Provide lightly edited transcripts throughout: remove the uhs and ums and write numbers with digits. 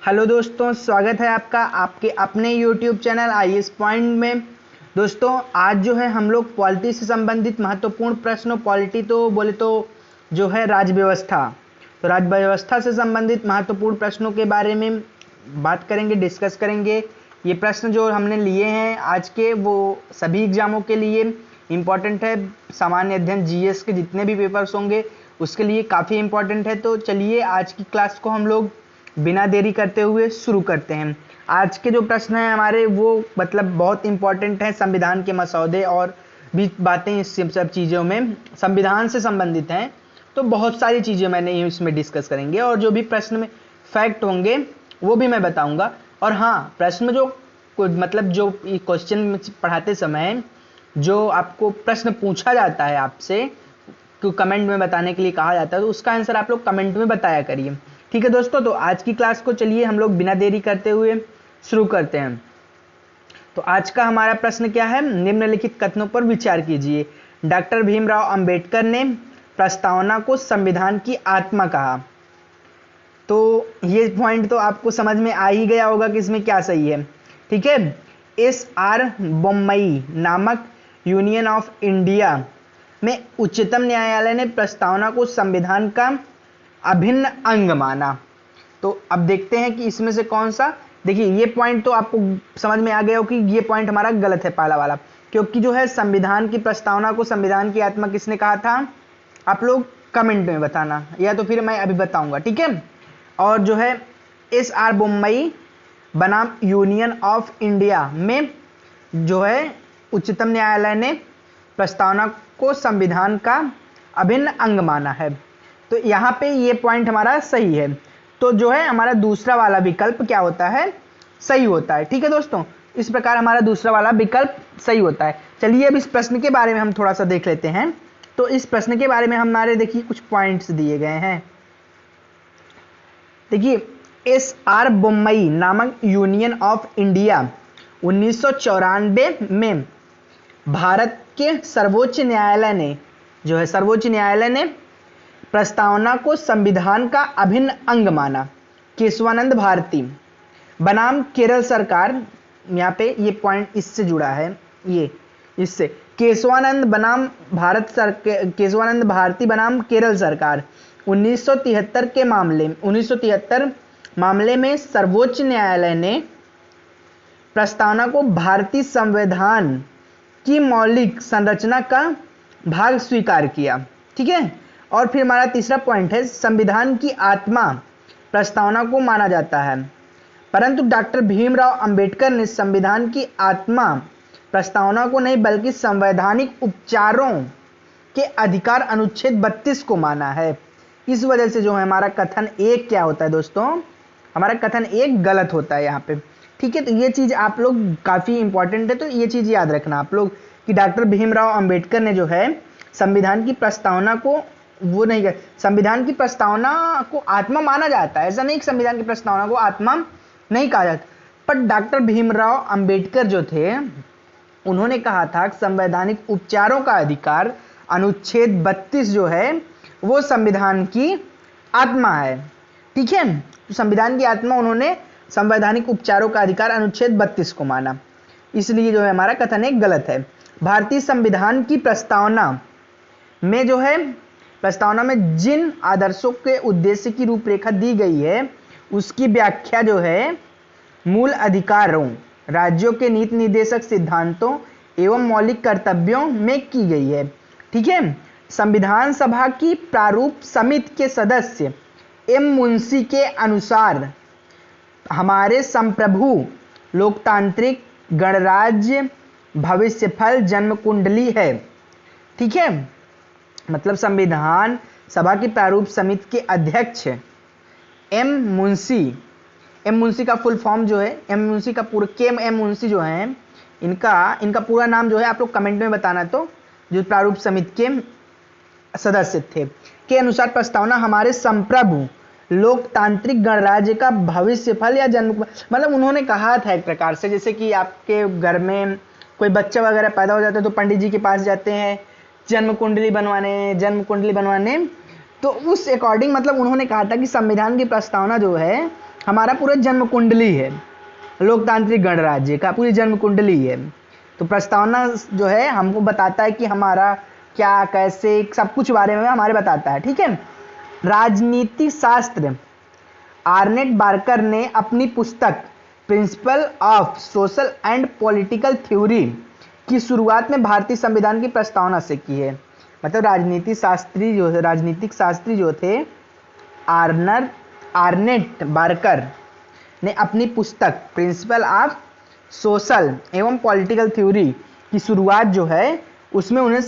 Hello दोस्तों, स्वागत है आपका आपके अपने YouTube चैनल IAS पॉइंट में। दोस्तों आज जो है हम लोग पॉलिटी से संबंधित महत्वपूर्ण प्रश्नों, पॉलिटी तो बोले तो जो है राज्य व्यवस्था, तो राज्य व्यवस्था से संबंधित महत्वपूर्ण प्रश्नों के बारे में बात करेंगे, डिस्कस करेंगे। ये प्रश्न जो हमने लिए हैं आज के, वो सभी एग्जामों के लिए इम्पॉर्टेंट है। सामान्य अध्ययन GS के जितने भी पेपर्स होंगे उसके लिए काफ़ी इम्पॉर्टेंट है। तो चलिए आज की क्लास को हम लोग बिना देरी करते हुए शुरू करते हैं। आज के जो प्रश्न हैं हमारे वो मतलब बहुत इंपॉर्टेंट हैं, संविधान के मसौदे और भी बातें इस सब चीज़ों में संविधान से संबंधित हैं। तो बहुत सारी चीज़ें मैंने इसमें डिस्कस करेंगे और जो भी प्रश्न में फैक्ट होंगे वो भी मैं बताऊंगा। और हाँ, प्रश्न जो मतलब जो क्वेश्चन पढ़ाते समय जो आपको प्रश्न पूछा जाता है आपसे, तो कमेंट में बताने के लिए कहा जाता है, तो उसका आंसर आप लोग कमेंट में बताया करिए। ठीक है दोस्तों, तो आज की क्लास को चलिए हम लोग बिना देरी करते हुए शुरू करते हैं। तो आज का हमारा प्रश्न क्या है? निम्नलिखित कथनों पर विचार कीजिए। डॉक्टर भीमराव अंबेडकर ने प्रस्तावना को संविधान की आत्मा कहा। तो ये पॉइंट तो आपको समझ में आ ही गया होगा कि इसमें क्या सही है। ठीक है, SR बोम्मई नामक यूनियन ऑफ इंडिया में उच्चतम न्यायालय ने प्रस्तावना को संविधान का अभिन्न अंग माना। तो अब देखते हैं कि इसमें से कौन सा। देखिए ये पॉइंट तो आपको समझ में आ गया हो कि ये पॉइंट हमारा गलत है, पहला वाला, क्योंकि जो है संविधान की प्रस्तावना को संविधान की आत्मा किसने कहा था? आप लोग कमेंट में बताना, या तो फिर मैं अभी बताऊंगा। ठीक है, और जो है SR बोम्मई बनाम यूनियन ऑफ इंडिया में जो है उच्चतम न्यायालय ने प्रस्तावना को संविधान का अभिन्न अंग माना है। तो यहाँ पे ये पॉइंट हमारा सही है। तो जो है हमारा दूसरा वाला विकल्प क्या होता है? सही होता है। ठीक है दोस्तों, इस प्रकार हमारा दूसरा वाला विकल्प सही होता है। चलिए अब इस प्रश्न के बारे में हम थोड़ा सा देख लेते हैं। तो इस प्रश्न के बारे में हमारे देखिए कुछ पॉइंट्स दिए गए हैं। देखिए, SR बोम्मई नामक यूनियन ऑफ इंडिया 1994 में भारत के सर्वोच्च न्यायालय ने जो है सर्वोच्च न्यायालय ने प्रस्तावना को संविधान का अभिन्न अंग माना। केशवानंद भारती बनाम केरल सरकार, यहाँ पे ये पॉइंट इससे जुड़ा है, ये इससे केशवानंद भारती बनाम केरल सरकार 1973 मामले में सर्वोच्च न्यायालय ने प्रस्तावना को भारतीय संविधान की मौलिक संरचना का भाग स्वीकार किया। ठीक है, और फिर हमारा तीसरा पॉइंट है, संविधान की आत्मा प्रस्तावना को माना जाता है, परंतु डॉक्टर भीमराव अंबेडकर ने संविधान की आत्मा प्रस्तावना को नहीं बल्कि संवैधानिक उपचारों के अधिकार अनुच्छेद 32 को माना है। इस वजह से जो है हमारा कथन एक क्या होता है दोस्तों? हमारा कथन एक गलत होता है यहाँ पे। ठीक है, तो ये चीज़ आप लोग काफ़ी इंपॉर्टेंट है, तो ये चीज़ याद रखना आप लोग कि डॉक्टर भीमराव अंबेडकर ने जो है संविधान की प्रस्तावना को वो नहीं कर, संविधान की प्रस्तावना को आत्मा माना जाता है, ऐसा नहीं कि संविधान की प्रस्तावना को आत्मा नहीं कहा जाता। पर डॉक्टर भीमराव अंबेडकर जो थे उन्होंने कहा था कि संवैधानिक उपचारों का अधिकार अनुच्छेद 32 जो है वो संविधान की आत्मा है। ठीक है, तो संविधान की आत्मा उन्होंने संवैधानिक उपचारों का अधिकार अनुच्छेद 32 को माना, इसलिए जो है हमारा कथन एक गलत है। भारतीय संविधान की प्रस्तावना में जो है प्रस्तावना में जिन आदर्शों के उद्देश्य की रूपरेखा दी गई है उसकी व्याख्या जो है मूल अधिकारों, राज्यों के नीति निर्देशक सिद्धांतों एवं मौलिक कर्तव्यों में की गई है। ठीक है, संविधान सभा की प्रारूप समिति के सदस्य M मुंशी के अनुसार हमारे संप्रभु लोकतांत्रिक गणराज्य भविष्यफल जन्म कुंडली है। ठीक है, मतलब संविधान सभा की प्रारूप समिति के अध्यक्ष M मुंशी का फुल फॉर्म जो है M मुंशी का पूरा M मुंशी जो है इनका पूरा नाम जो है आप लोग कमेंट में बताना। तो जो प्रारूप समिति के सदस्य थे के अनुसार प्रस्तावना हमारे संप्रभु लोकतांत्रिक गणराज्य का भविष्यफल या जन्म, मतलब उन्होंने कहा था एक प्रकार से, जैसे कि आपके घर में कोई बच्चा वगैरह पैदा हो जाता है तो पंडित जी के पास जाते हैं जन्म कुंडली बनवाने, तो उस अकॉर्डिंग मतलब उन्होंने कहा था कि संविधान की प्रस्तावना जो है हमारा पूरा जन्म कुंडली है, लोकतांत्रिक गणराज्य का पूरी जन्म कुंडली है। तो प्रस्तावना जो है हमको बताता है कि हमारा क्या कैसे सब कुछ बारे में हमारे बताता है, ठीक है। राजनीति शास्त्र आर्नेट बार्कर ने अपनी पुस्तक principle of social and political theory की शुरुआत में भारतीय संविधान की प्रस्तावना से की है। मतलब राजनीतिक शास्त्री जो थे आर्नेट बार्कर ने अपनी पुस्तक प्रिंसिपल ऑफ सोशल एवं पॉलिटिकल थ्योरी की शुरुआत जो है उसमें उन्हें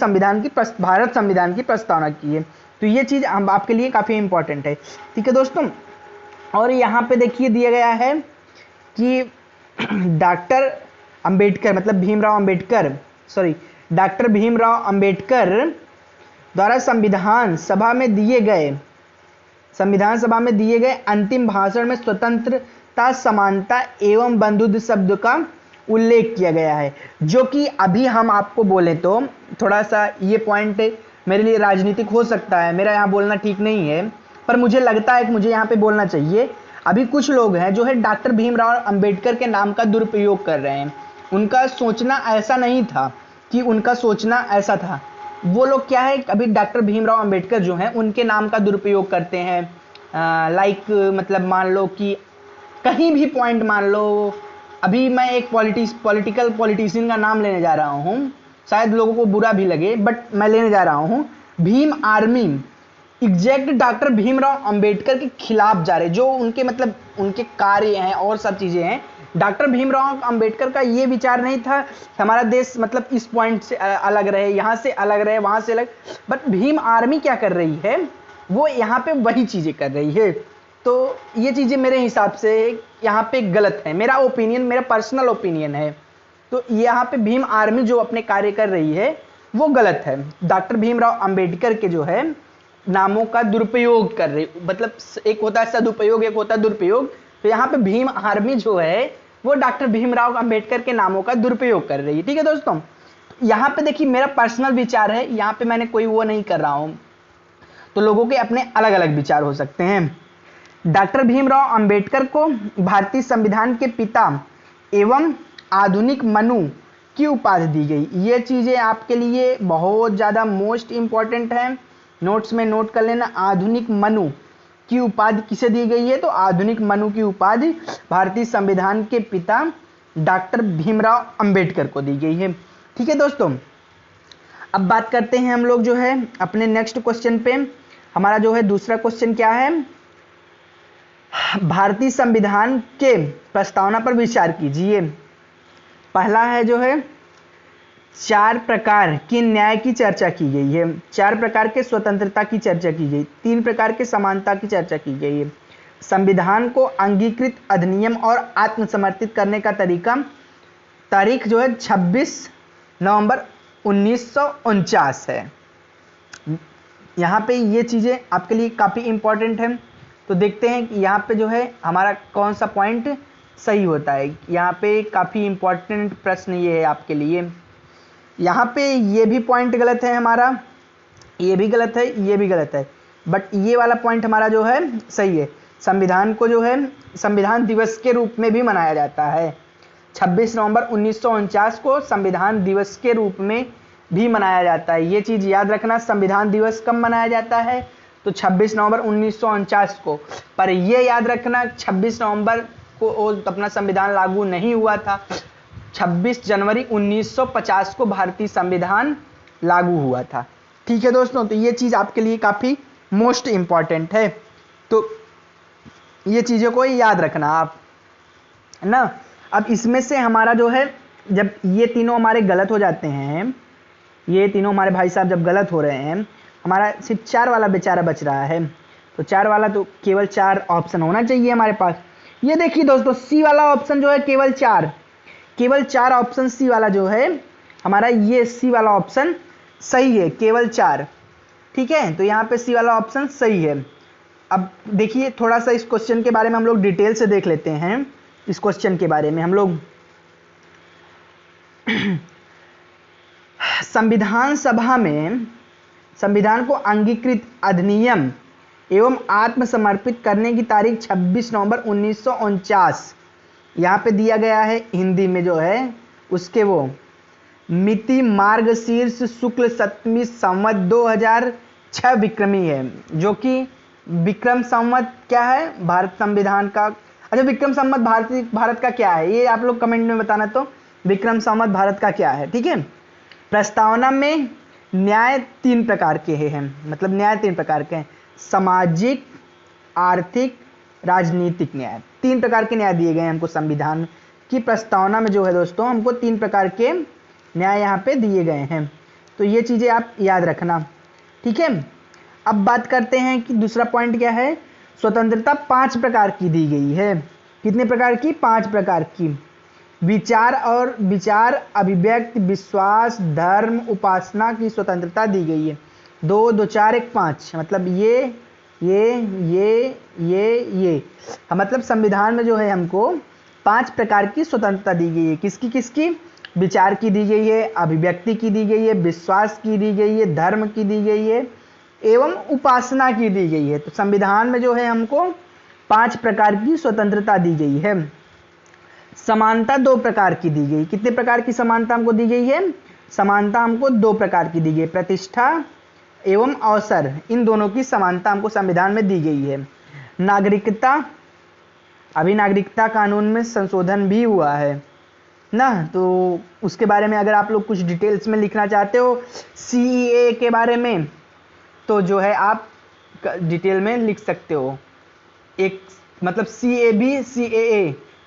भारत संविधान की प्रस्तावना की है। तो ये चीज़ हम आपके लिए काफ़ी इंपॉर्टेंट है, ठीक है दोस्तों। और यहाँ पे देखिए दिया गया है कि डॉक्टर भीमराव अंबेडकर द्वारा संविधान सभा में दिए गए अंतिम भाषण में स्वतंत्रता, समानता एवं बंधुत्व शब्द का उल्लेख किया गया है। जो कि अभी हम आपको बोले तो थोड़ा सा ये पॉइंट मेरे लिए राजनीतिक हो सकता है, मेरा यहाँ बोलना ठीक नहीं है, पर मुझे लगता है कि मुझे यहाँ पे बोलना चाहिए। अभी कुछ लोग हैं जो है डॉक्टर भीमराव अंबेडकर के नाम का दुरुपयोग कर रहे हैं। उनका सोचना ऐसा नहीं था कि उनका सोचना ऐसा था। वो लोग क्या है, अभी डॉक्टर भीमराव अंबेडकर जो हैं उनके नाम का दुरुपयोग करते हैं। मतलब मान लो कि कहीं भी पॉइंट मान लो, अभी मैं एक पॉलिटिशियन का नाम लेने जा रहा हूँ, शायद लोगों को बुरा भी लगे बट मैं लेने जा रहा हूँ, Bhim army exact doctor Bhimrao Ambedkar के खिलाफ जा रहे, जो उनके मतलब उनके कार्य हैं और सब चीज़ें हैं। डॉक्टर भीमराव अंबेडकर का ये विचार नहीं था हमारा देश मतलब इस पॉइंट से अलग रहे, यहाँ से अलग रहे, वहाँ से अलग, बट भीम आर्मी क्या कर रही है, वो यहाँ पे वही चीज़ें कर रही है। तो ये चीज़ें मेरे हिसाब से यहाँ पे गलत है, मेरा ओपिनियन, मेरा पर्सनल ओपिनियन है। तो यहाँ पे भीम आर्मी जो अपने कार्य कर रही है वो गलत है। डॉक्टर भीमराव अंबेडकर के जो है नामों का दुरुपयोग कर रही, मतलब एक होता है सदुपयोग, एक होता है दुरुपयोग। तो यहाँ पे भीम आर्मी जो है वो डॉक्टर भीमराव अंबेडकर के नामों का दुरुपयोग कर रही है, ठीक है दोस्तों। यहाँ पे देखिए मेरा पर्सनल विचार है, यहाँ पे मैंने कोई वो नहीं कर रहा हूँ, तो लोगों के अपने अलग अलग विचार हो सकते हैं। डॉक्टर भीमराव अंबेडकर को भारतीय संविधान के पिता एवं आधुनिक मनु की उपाधि दी गई। ये चीज़ें आपके लिए बहुत ज़्यादा मोस्ट इंपॉर्टेंट है, नोट्स में नोट कर लेना। आधुनिक मनु की उपाधि किसे दी गई है, तो आधुनिक मनु की उपाधि भारतीय संविधान के पिता डॉक्टर भीमराव अंबेडकर को दी गई है, ठीक है दोस्तों। अब बात करते हैं हम लोग जो है अपने नेक्स्ट क्वेश्चन पे। हमारा जो है दूसरा क्वेश्चन क्या है, भारतीय संविधान के प्रस्तावना पर विचार कीजिए। पहला है जो है 4 प्रकार के न्याय की चर्चा की गई है, 4 प्रकार के स्वतंत्रता की चर्चा की गई, 3 प्रकार के समानता की चर्चा की गई है। संविधान को अंगीकृत अधिनियम और आत्मसमर्थित करने का तारीख जो है 26 नवंबर 1949 है। यहाँ पे ये चीज़ें आपके लिए काफ़ी इंपॉर्टेंट है। तो देखते हैं कि यहाँ पे जो है हमारा कौन सा पॉइंट सही होता है। यहाँ पे काफ़ी इंपॉर्टेंट प्रश्न ये है आपके लिए। यहाँ पे ये भी पॉइंट गलत है हमारा, ये भी गलत है, ये भी गलत है, बट ये वाला पॉइंट हमारा जो है सही है। संविधान को जो है संविधान दिवस के रूप में भी मनाया जाता है। 26 नवंबर 1949 को संविधान दिवस के रूप में भी मनाया जाता है। ये चीज़ याद रखना, संविधान दिवस कब मनाया जाता है, तो 26 नवंबर 1949 को। पर ये याद रखना 26 नवंबर को अपना संविधान लागू नहीं हुआ था, 26 जनवरी 1950 को भारतीय संविधान लागू हुआ था, ठीक है दोस्तों। तो ये चीज़ आपके लिए काफ़ी मोस्ट इम्पॉर्टेंट है, तो ये चीज़ों को याद रखना आप, है ना। अब इसमें से हमारा जो है जब ये तीनों हमारे गलत हो जाते हैं, ये तीनों हमारे भाई साहब जब गलत हो रहे हैं, हमारा सिर्फ 4 वाला बेचारा बच रहा है। तो 4 वाला तो केवल 4 ऑप्शन होना चाहिए हमारे पास। ये देखिए दोस्तों सी वाला ऑप्शन जो है केवल 4 ऑप्शन सी वाला जो है हमारा, ये सी वाला ऑप्शन सही है, केवल 4, ठीक है। तो यहाँ पे सी वाला ऑप्शन सही है। अब देखिए थोड़ा सा इस क्वेश्चन के बारे में हम लोग डिटेल से देख लेते हैं। इस क्वेश्चन के बारे में हम लोग संविधान सभा में संविधान को अंगीकृत अधिनियम एवं आत्मसमर्पित करने की तारीख 26 नवंबर 1949 यहाँ पे दिया गया है हिंदी में जो है उसके वो मिति मार्गशीर्ष शुक्ल सप्तमी संवत 2006 विक्रमी है, जो कि विक्रम संवत क्या है भारत संविधान का। अच्छा, विक्रम संवत भारत का क्या है ये आप लोग कमेंट में बताना, तो विक्रम संवत भारत का क्या है। ठीक है, प्रस्तावना में न्याय 3 प्रकार के हैं, मतलब न्याय 3 प्रकार के हैं, सामाजिक, आर्थिक, राजनीतिक न्याय। 3 प्रकार के न्याय दिए गए हैं हमको संविधान की प्रस्तावना में जो है दोस्तों, हमको 3 प्रकार के न्याय यहाँ पे दिए गए हैं, तो ये चीज़ें आप याद रखना। ठीक है, अब बात करते हैं कि दूसरा पॉइंट क्या है। स्वतंत्रता 5 प्रकार की दी गई है। कितने प्रकार की? 5 प्रकार की। विचार अभिव्यक्ति, विश्वास, धर्म, उपासना की स्वतंत्रता दी गई है। 2 2 4 1 5, मतलब ये मतलब संविधान में जो है हमको 5 प्रकार की स्वतंत्रता दी गई है। किसकी किसकी? विचार की दी गई है, अभिव्यक्ति की दी गई है, विश्वास की दी गई है, धर्म की दी गई है एवं उपासना की दी गई है। तो संविधान में जो है हमको 5 प्रकार की स्वतंत्रता दी गई है। समानता 2 प्रकार की दी गई। कितने प्रकार की समानता हमको दी गई है? समानता हमको 2 प्रकार की दी गई, प्रतिष्ठा एवं अवसर, इन दोनों की समानता हमको संविधान में दी गई है। नागरिकता, अभी नागरिकता कानून में संशोधन भी हुआ है ना, तो उसके बारे में अगर आप लोग कुछ डिटेल्स में लिखना चाहते हो CEA के बारे में, तो जो है आप डिटेल में लिख सकते हो। एक मतलब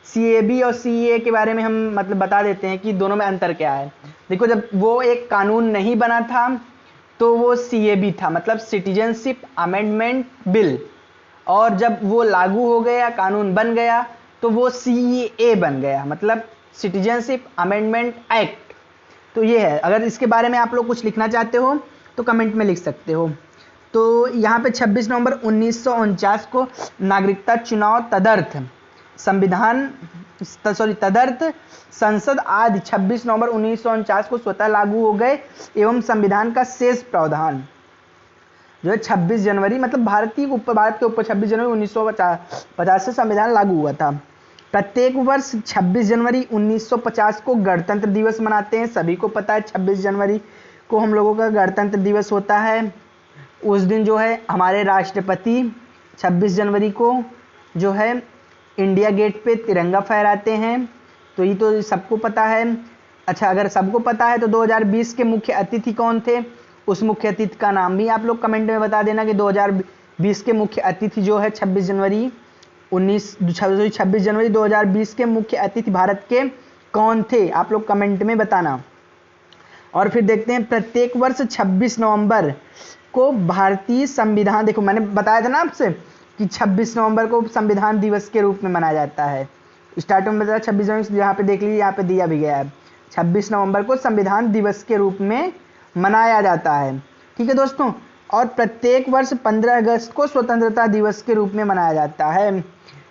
CAB और CEA के बारे में हम मतलब बता देते हैं कि दोनों में अंतर क्या है। देखो, जब वो एक कानून नहीं बना था तो वो CAB था, मतलब सिटीजनशिप अमेंडमेंट बिल, और जब वो लागू हो गया, कानून बन गया, तो वो CEA बन गया, मतलब सिटीजनशिप अमेंडमेंट एक्ट। तो ये है, अगर इसके बारे में आप लोग कुछ लिखना चाहते हो तो कमेंट में लिख सकते हो। तो यहाँ पे 26 नवंबर 1949 को नागरिकता चुनाव तदर्थ संसद आदि 26 नवंबर 1949 को स्वतः लागू हो गए एवं संविधान का शेष प्रावधान जो है 26 जनवरी, मतलब भारत के ऊपर 26 जनवरी 1950 से संविधान लागू हुआ था। प्रत्येक वर्ष 26 जनवरी 1950 को गणतंत्र दिवस मनाते हैं। सभी को पता है 26 जनवरी को हम लोगों का गणतंत्र दिवस होता है। उस दिन जो है हमारे राष्ट्रपति 26 जनवरी को जो है इंडिया गेट पे तिरंगा फहराते हैं, तो ये तो सबको पता है। अच्छा, अगर सबको पता है तो 2020 के मुख्य अतिथि कौन थे? उस मुख्य अतिथि का नाम भी आप लोग कमेंट में बता देना कि 2020 के मुख्य अतिथि जो है 26 जनवरी 2020 के मुख्य अतिथि भारत के कौन थे, आप लोग कमेंट में बताना। और फिर देखते हैं, प्रत्येक वर्ष 26 नवंबर को भारतीय संविधान, देखो मैंने बताया था ना आपसे कि 26 नवंबर को संविधान दिवस के रूप में मनाया जाता है। स्टार्टिंग में बताया 26 जनवरी, यहाँ पे देख लीजिए, यहाँ पे दिया भी गया है 26 नवंबर को संविधान दिवस के रूप में मनाया जाता है। ठीक है दोस्तों, और प्रत्येक वर्ष 15 अगस्त को स्वतंत्रता दिवस के रूप में मनाया जाता है।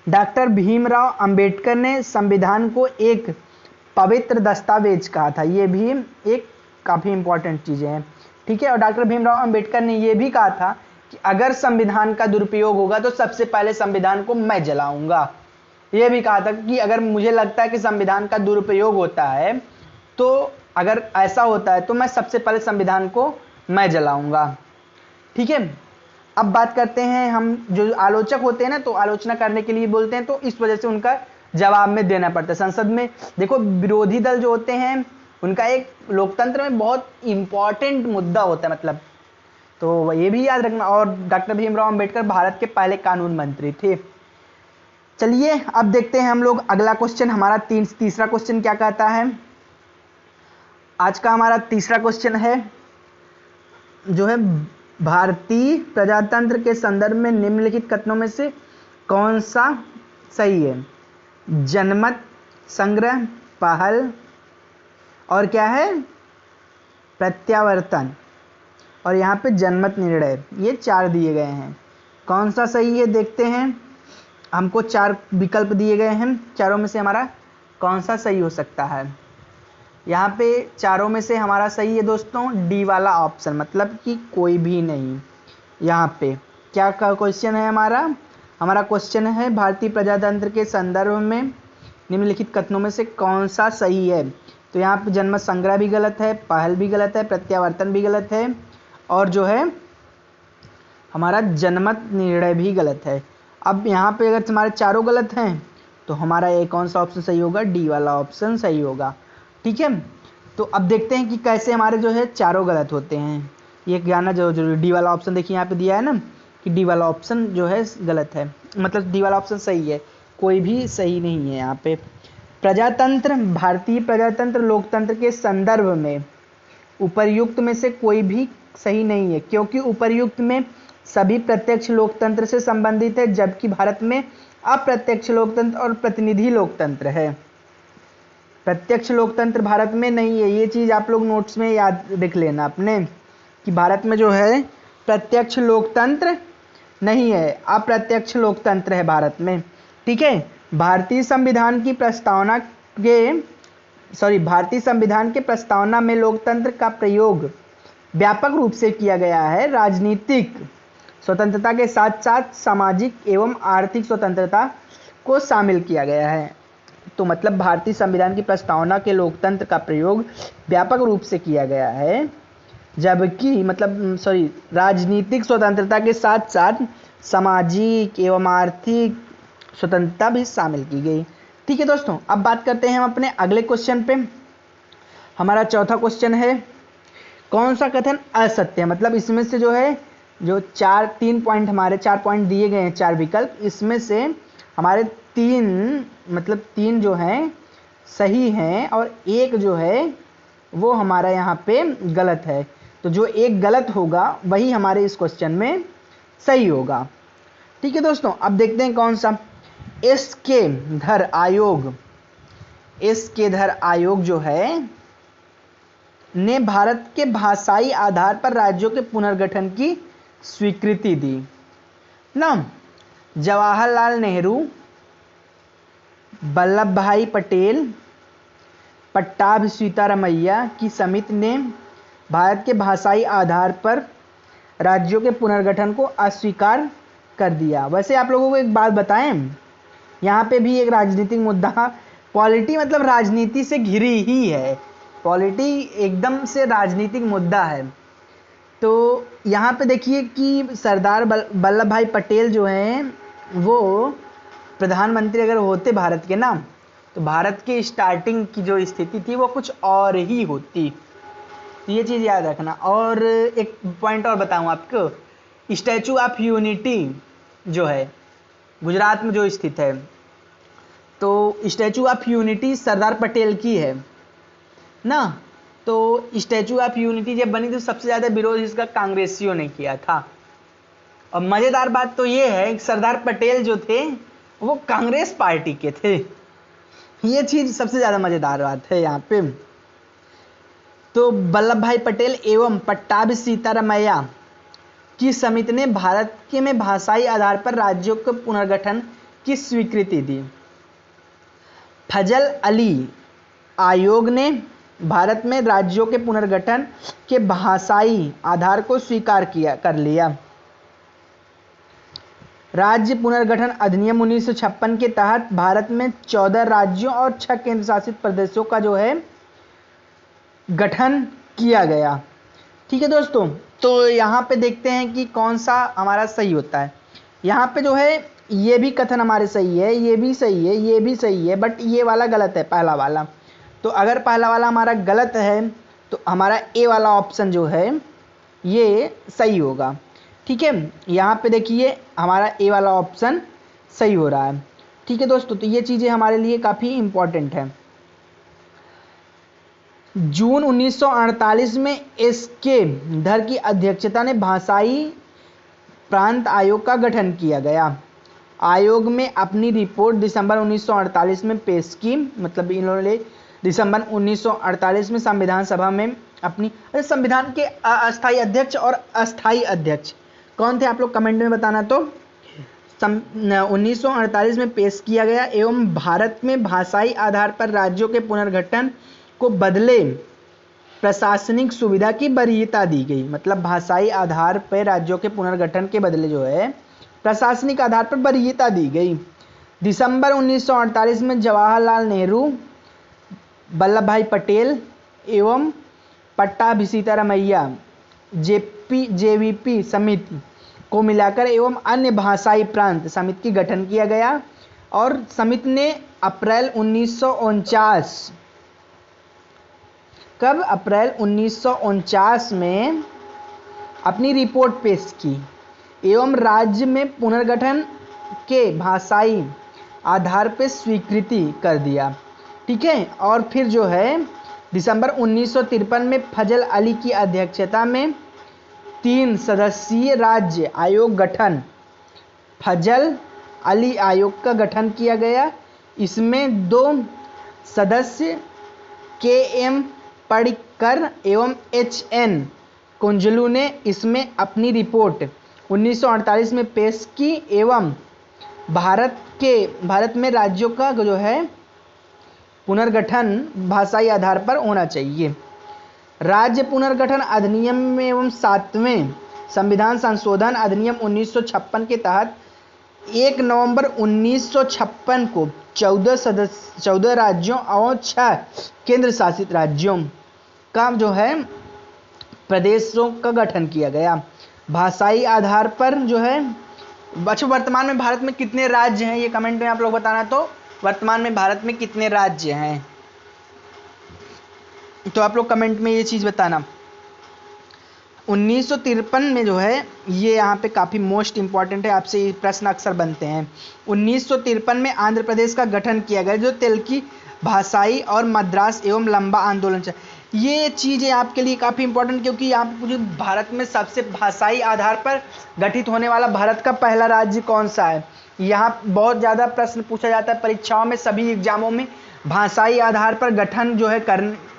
डॉक्टर भीमराव अंबेडकर ने संविधान को एक पवित्र दस्तावेज कहा था, ये भी एक काफ़ी इंपॉर्टेंट चीज़ें हैं। ठीक है, और डॉक्टर भीमराव अंबेडकर ने ये भी कहा था कि अगर संविधान का दुरुपयोग होगा तो सबसे पहले संविधान को मैं जलाऊंगा। ये भी कहा था कि अगर मुझे लगता है कि संविधान का दुरुपयोग होता है, तो अगर ऐसा होता है तो मैं सबसे पहले संविधान को मैं जलाऊंगा। ठीक है, अब बात करते हैं, हम जो आलोचक होते हैं ना, तो आलोचना करने के लिए बोलते हैं, तो इस वजह से उनका जवाब में देना पड़ता है संसद में। देखो, विरोधी दल जो होते हैं उनका एक लोकतंत्र में बहुत इंपॉर्टेंट मुद्दा होता है, मतलब, तो ये भी याद रखना। और डॉक्टर भीमराव अंबेडकर भारत के पहले कानून मंत्री थे। चलिए अब देखते हैं हम लोग अगला क्वेश्चन, हमारा तीसरा क्वेश्चन क्या कहता है। आज का हमारा तीसरा क्वेश्चन है जो है, भारतीय प्रजातंत्र के संदर्भ में निम्नलिखित कथनों में से कौन सा सही है? जनमत संग्रह, पहल, और क्या है, प्रत्यावर्तन, और यहाँ पे जनमत निर्णय, ये 4 दिए गए हैं। कौन सा सही है देखते हैं। हमको 4 विकल्प दिए गए हैं, चारों में से हमारा कौन सा सही हो सकता है। यहाँ पे चारों में से हमारा सही है दोस्तों डी वाला ऑप्शन, मतलब कि कोई भी नहीं। यहाँ पे क्या क्वेश्चन है हमारा क्वेश्चन है भारतीय प्रजातंत्र के संदर्भ में निम्नलिखित कथनों में से कौन सा सही है। तो यहाँ पे जनमत संग्रह भी गलत है, पहल भी गलत है, प्रत्यावर्तन भी गलत है और जो है हमारा जनमत निर्णय भी गलत है। अब यहाँ पे अगर हमारे चारों गलत हैं तो हमारा ये कौन सा ऑप्शन सही होगा, डी वाला ऑप्शन सही होगा। ठीक है, तो अब देखते हैं कि कैसे हमारे जो है चारों गलत होते हैं। ये जानना जरूरी। डी वाला ऑप्शन देखिए यहाँ पे दिया है ना कि डी वाला ऑप्शन जो है गलत है, मतलब डी वाला ऑप्शन सही है, कोई भी सही नहीं है यहाँ पे। प्रजातंत्र, भारतीय प्रजातंत्र लोकतंत्र के संदर्भ में उपर्युक्त में से कोई भी सही नहीं है, क्योंकि उपर्युक्त में सभी प्रत्यक्ष लोकतंत्र से संबंधित है, जबकि भारत में अप्रत्यक्ष लोकतंत्र और प्रतिनिधि लोकतंत्र है। प्रत्यक्ष लोकतंत्र भारत में नहीं है, ये चीज़ आप लोग नोट्स में याद रख लेना अपने कि भारत में जो है प्रत्यक्ष लोकतंत्र नहीं है, अप्रत्यक्ष लोकतंत्र है भारत में। ठीक है, भारतीय संविधान की प्रस्तावना में लोकतंत्र का प्रयोग व्यापक रूप से किया गया है। राजनीतिक स्वतंत्रता के साथ साथ सामाजिक एवं आर्थिक स्वतंत्रता को शामिल किया गया है। तो मतलब भारतीय संविधान की प्रस्तावना के लोकतंत्र का प्रयोग व्यापक रूप से किया गया है, जबकि राजनीतिक स्वतंत्रता के साथ साथ सामाजिक एवं आर्थिक स्वतंत्रता भी शामिल की गई। ठीक है दोस्तों, अब बात करते हैं हम अपने अगले क्वेश्चन पे। हमारा चौथा क्वेश्चन है, कौन सा कथन असत्य है। मतलब इसमें से जो है जो तीन पॉइंट दिए गए हैं, 4 विकल्प, इसमें से हमारे तीन जो हैं सही हैं और एक जो है वो हमारा यहाँ पे गलत है। तो जो एक गलत होगा वही हमारे इस क्वेश्चन में सही होगा। ठीक है दोस्तों, अब देखते हैं कौन सा। एसके धर आयोग जो है ने भारत के भाषाई आधार पर राज्यों के पुनर्गठन की स्वीकृति दी ना। जवाहरलाल नेहरू, वल्लभ भाई पटेल, पट्टाभी सीतारामैया की समिति ने भारत के भाषाई आधार पर राज्यों के पुनर्गठन को अस्वीकार कर दिया। वैसे आप लोगों को एक बात बताएं, यहाँ पे भी एक राजनीतिक मुद्दा, पॉलिटी मतलब राजनीति से घिरी ही है, पॉलिटी एकदम से राजनीतिक मुद्दा है। तो यहाँ पे देखिए कि सरदार वल्लभ भाई पटेल जो हैं वो प्रधानमंत्री अगर होते भारत के ना, तो भारत की स्टार्टिंग की जो स्थिति थी वो कुछ और ही होती। तो ये चीज़ याद रखना। और एक पॉइंट और बताऊँ आपको, स्टैचू ऑफ यूनिटी जो है गुजरात में जो स्थित है, तो statue of unity Sardar Patel की है ना। तो स्टैचू ऑफ यूनिटी जब बनी तो सबसे ज़्यादा विरोध इसका कांग्रेसियों ने किया था। और मज़ेदार बात तो ये है कि सरदार पटेल जो थे वो कांग्रेस पार्टी के थे। ये चीज़ सबसे ज़्यादा मज़ेदार बात है यहाँ पे। तो वल्लभ भाई पटेल एवं पट्टाभी सीतारामैया की समिति ने भारत के में भाषाई आधार पर राज्यों के पुनर्गठन की स्वीकृति दी। फजल अली आयोग ने भारत में राज्यों के पुनर्गठन के भाषाई आधार को स्वीकार कर लिया। राज्य पुनर्गठन अधिनियम 1956 के तहत भारत में 14 राज्यों और 6 केंद्र शासित प्रदेशों का जो है गठन किया गया। ठीक है दोस्तों, तो यहाँ पे देखते हैं कि कौन सा हमारा सही होता है। यहाँ पे जो है ये भी कथन हमारे सही है, ये भी सही है, ये भी सही है, बट ये वाला गलत है, पहला वाला। तो अगर पहला वाला हमारा गलत है तो हमारा ए वाला ऑप्शन जो है ये सही होगा। ठीक है, यहाँ पे देखिए हमारा ए वाला ऑप्शन सही हो रहा है। ठीक है दोस्तों, तो ये चीज़ें हमारे लिए काफ़ी इम्पोर्टेंट है। जून 1948 में एसके धर की अध्यक्षता में भाषाई प्रांत आयोग का गठन किया गया। आयोग में अपनी रिपोर्ट दिसंबर 1948 में पेश की। मतलब इन्होंने दिसंबर 1948 में संविधान सभा में अपनी, संविधान के अस्थायी अध्यक्ष और अस्थायी अध्यक्ष कौन थे आप लोग कमेंट में बताना। तो 1948 में पेश किया गया एवं भारत में भाषाई आधार पर राज्यों के पुनर्गठन को बदले प्रशासनिक सुविधा की वरीयता दी गई, मतलब भाषाई आधार पर राज्यों के पुनर्गठन के बदले जो है प्रशासनिक आधार पर वरीयता दी गई। दिसंबर 1948 में जवाहरलाल नेहरू, वल्लभ भाई पटेल एवं पट्टाभी सीतारामैया जेवीपी समिति को मिलाकर एवं अन्य भाषाई प्रांत समिति की गठन किया गया और समिति ने अप्रैल 1949 में अपनी रिपोर्ट पेश की एवं राज्य में पुनर्गठन के भाषाई आधार पर स्वीकृति कर दिया। ठीक है, और फिर जो है दिसंबर 1953 में फजल अली की अध्यक्षता में 3 सदस्यीय राज्य आयोग गठन, फजल अली आयोग का गठन किया गया। इसमें 2 सदस्य के.एम. पडिक्कर एवं एच.एन. कुंजलू ने इसमें अपनी रिपोर्ट 1948 में पेश की एवं भारत में राज्यों का जो है पुनर्गठन भाषाई आधार पर होना चाहिए। राज्य पुनर्गठन अधिनियम एवं 7वें संविधान संशोधन अधिनियम 1956 के तहत 1 नवंबर 1956 को 14 राज्यों और 6 केंद्र शासित राज्यों का जो है प्रदेशों का गठन किया गया भाषाई आधार पर जो है। अच्छा, वर्तमान में भारत में कितने राज्य हैं ये कमेंट में आप लोग बताना। तो वर्तमान में भारत में कितने राज्य हैं, तो आप लोग कमेंट में ये चीज़ बताना। 1953 में जो है ये यहाँ पे काफ़ी मोस्ट इंपॉर्टेंट है, आपसे ये प्रश्न अक्सर बनते हैं। 1953 में आंध्र प्रदेश का गठन किया गया जो तेलुगु भाषाई और मद्रास एवं लंबा आंदोलन चला। ये चीज़ें आपके लिए काफ़ी इंपॉर्टेंट, क्योंकि यहाँ पे पूछे भारत में सबसे भाषाई आधार पर गठित होने वाला भारत का पहला राज्य कौन सा है। यहाँ बहुत ज़्यादा प्रश्न पूछा जाता है परीक्षाओं में, सभी एग्जामों में। भाषाई आधार पर गठन जो है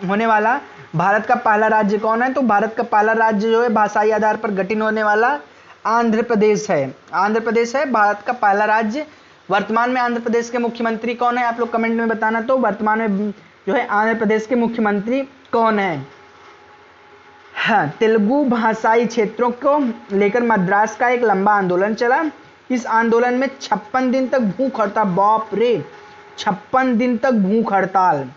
होने वाला भारत का पहला राज्य कौन है, तो भारत का पहला राज्य जो है भाषाई आधार पर गठन होने वाला आंध्र प्रदेश है। आंध्र प्रदेश है भारत का पहला राज्य। वर्तमान में आंध्र प्रदेश के मुख्यमंत्री कौन है, आप लोग कमेंट में बताना। तो वर्तमान में जो है आंध्र प्रदेश के मुख्यमंत्री कौन है। हाँ, तेलुगु भाषाई क्षेत्रों को लेकर मद्रास का एक लंबा आंदोलन चला। इस आंदोलन में 56 दिन तक भूख हड़ताल, बाप रे 56 दिन तक भूख हड़ताल,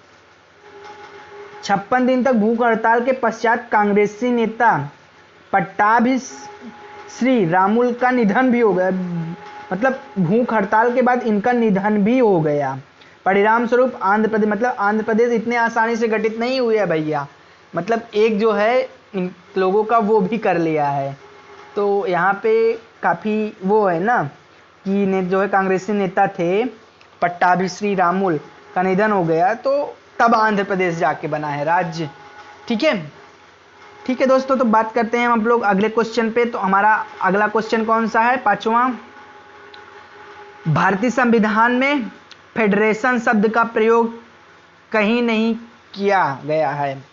56 दिन तक भूख हड़ताल के पश्चात कांग्रेसी नेता पट्टाभी श्री रामुल का निधन भी हो गया। मतलब भूख हड़ताल के बाद इनका निधन भी हो गया। परिणाम स्वरूप आंध्र प्रदेश, मतलब आंध्र प्रदेश इतने आसानी से गठित नहीं हुए है भैया, मतलब एक जो है इन लोगों का वो भी कर लिया है। तो यहाँ पे काफ़ी वो है ना कि जो है कांग्रेसी नेता थे पट्टाभी श्री रामुल का निधन हो गया, तो तब आंध्र प्रदेश जाके बना है राज्य। ठीक है, ठीक है दोस्तों, तो बात करते हैं हम लोग अगले क्वेश्चन पे। तो हमारा अगला क्वेश्चन कौन सा है, 5वां। भारतीय संविधान में फेडरेशन शब्द का प्रयोग कहीं नहीं किया गया है।